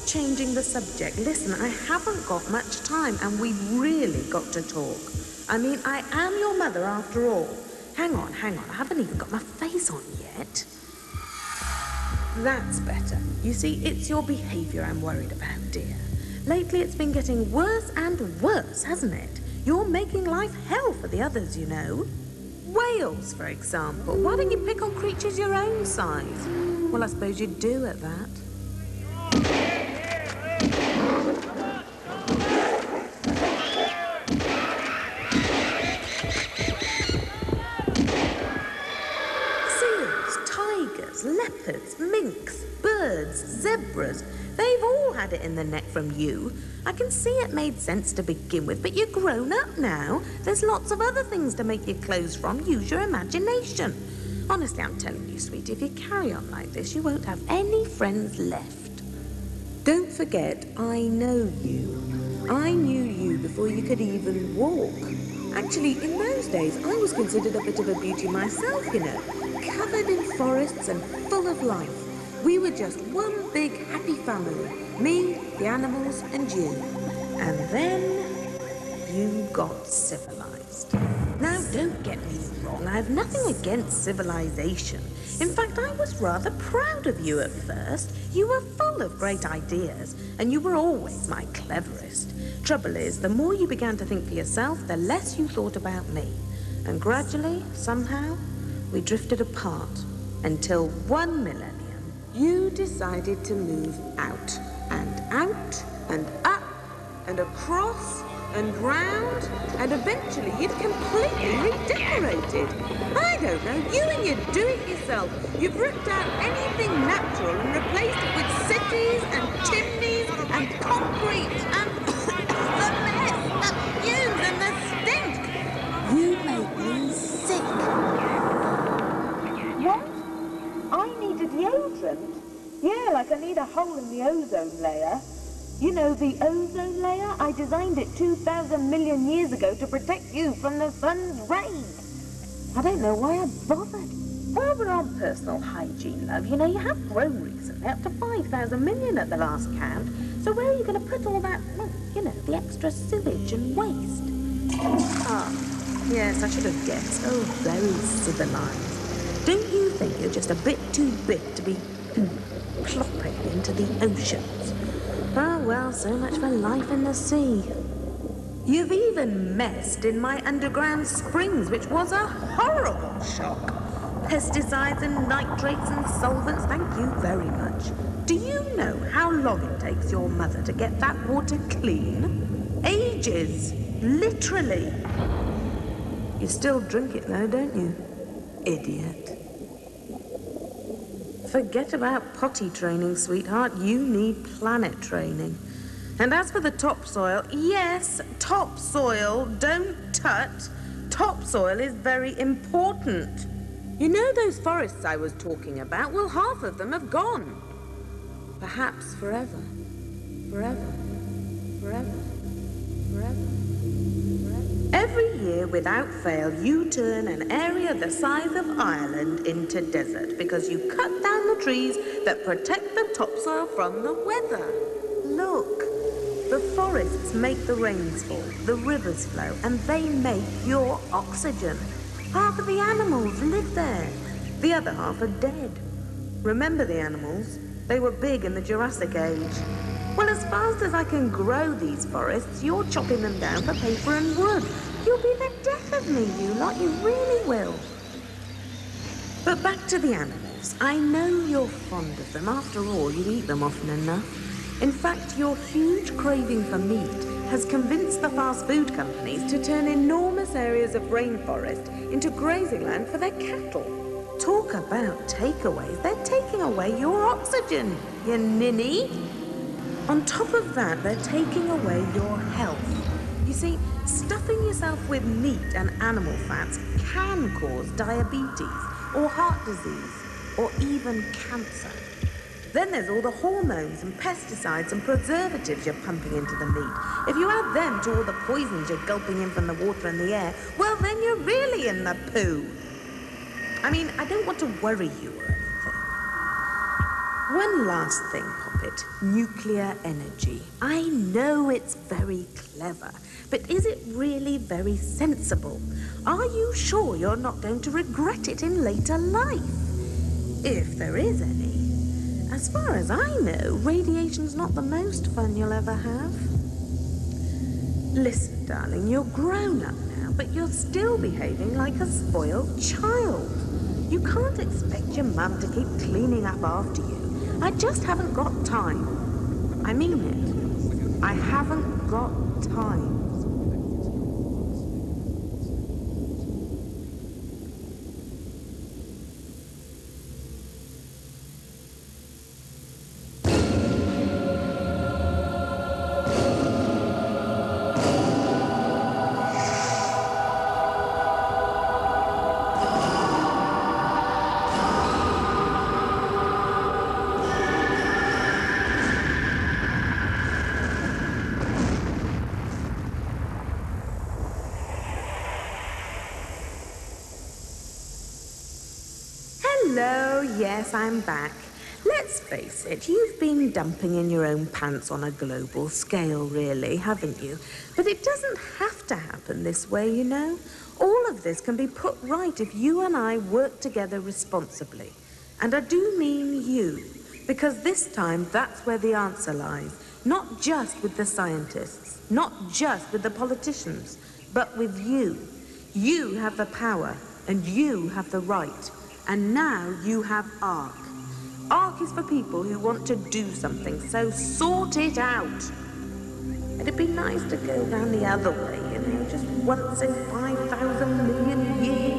changing the subject. Listen, I haven't got much time, and we've really got to talk. I mean, I am your mother after all. Hang on. I haven't even got my face on yet. That's better. You see, it's your behaviour I'm worried about, dear. Lately, it's been getting worse and worse, hasn't it? You're making life hell for the others, you know. Whales, for example. Why don't you pick on creatures your own size? Well, I suppose you'd do at that. Seals, tigers, leopards, minks, birds, zebras. They've all had it in the neck from you. I can see it made sense to begin with, but you're grown up now. There's lots of other things to make your clothes from. Use your imagination. Honestly, I'm telling you, sweetie, if you carry on like this, you won't have any friends left. Don't forget, I know you. I knew you before you could even walk. Actually, in those days, I was considered a bit of a beauty myself, you know. Covered in forests and full of life. We were just one big happy family. Me, the animals, and you. And then you got civilized. Now, don't get me wrong. I have nothing against civilization. In fact, I was rather proud of you at first. You were full of great ideas, and you were always my cleverest. Trouble is, the more you began to think for yourself, the less you thought about me. And gradually, somehow, we drifted apart until one millennium. You decided to move out and up and across and round, and eventually you'd completely redecorated. I don't know, you and your do-it-yourself. You've ripped out anything natural and replaced it with cities and chimneys and concrete and the mess, the fumes and the stink. You make me sick. What? I need a deodorant? Yeah, like I need a hole in the ozone layer. You know, the ozone layer? I designed it 2,000 million years ago to protect you from the sun's rays. I don't know why I bothered. While we're on personal hygiene, love, you know, you have grown recently, up to 5,000 million at the last count. So where are you going to put all that, well, you know, the extra sewage and waste? Ah, yes, I should have guessed. Oh, very civilized. Don't you think you're just a bit too big to be plopping into the oceans? Oh, well, so much for life in the sea. You've even messed in my underground springs, which was a horrible shock. Pesticides and nitrates and solvents, thank you very much. Do you know how long it takes your mother to get that water clean? Ages. Literally. You still drink it though, don't you? Idiot. Forget about potty training, sweetheart. You need planet training. And as for the topsoil, yes, topsoil, don't tut. Topsoil is very important. You know those forests I was talking about? Well, half of them have gone. Perhaps forever. Forever. Forever. Forever. Every year, without fail, you turn an area the size of Ireland into desert because you cut down the trees that protect the topsoil from the weather. Look, the forests make the rains fall, the rivers flow, and they make your oxygen. Half of the animals live there. The other half are dead. Remember the animals? They were big in the Jurassic Age. Well, as fast as I can grow these forests, you're chopping them down for paper and wood. You'll be the death of me, you lot. You really will. But back to the animals. I know you're fond of them. After all, you eat them often enough. In fact, your huge craving for meat has convinced the fast food companies to turn enormous areas of rainforest into grazing land for their cattle. Talk about takeaways. They're taking away your oxygen, you ninny. On top of that, they're taking away your health. You see, stuffing yourself with meat and animal fats can cause diabetes or heart disease or even cancer. Then there's all the hormones and pesticides and preservatives you're pumping into the meat. If you add them to all the poisons you're gulping in from the water and the air, well, then you're really in the poo. I mean, I don't want to worry you or anything. One last thing, Poppet. Nuclear energy. I know it's very clever, but is it really very sensible? Are you sure you're not going to regret it in later life? If there is any. As far as I know, radiation's not the most fun you'll ever have. Listen, darling, you're grown up now, but you're still behaving like a spoiled child. You can't expect your mum to keep cleaning up after you. I just haven't got time. I mean it. I haven't got time. Hello, yes, I'm back. Let's face it, you've been dumping in your own pants on a global scale, really, haven't you? But it doesn't have to happen this way, you know. All of this can be put right if you and I work together responsibly. And I do mean you, because this time that's where the answer lies. Not just with the scientists, not just with the politicians, but with you. You have the power, and you have the right. And now you have ARK. ARK is for people who want to do something, so sort it out. It'd be nice to go down the other way, you know, just once in 5,000 million years.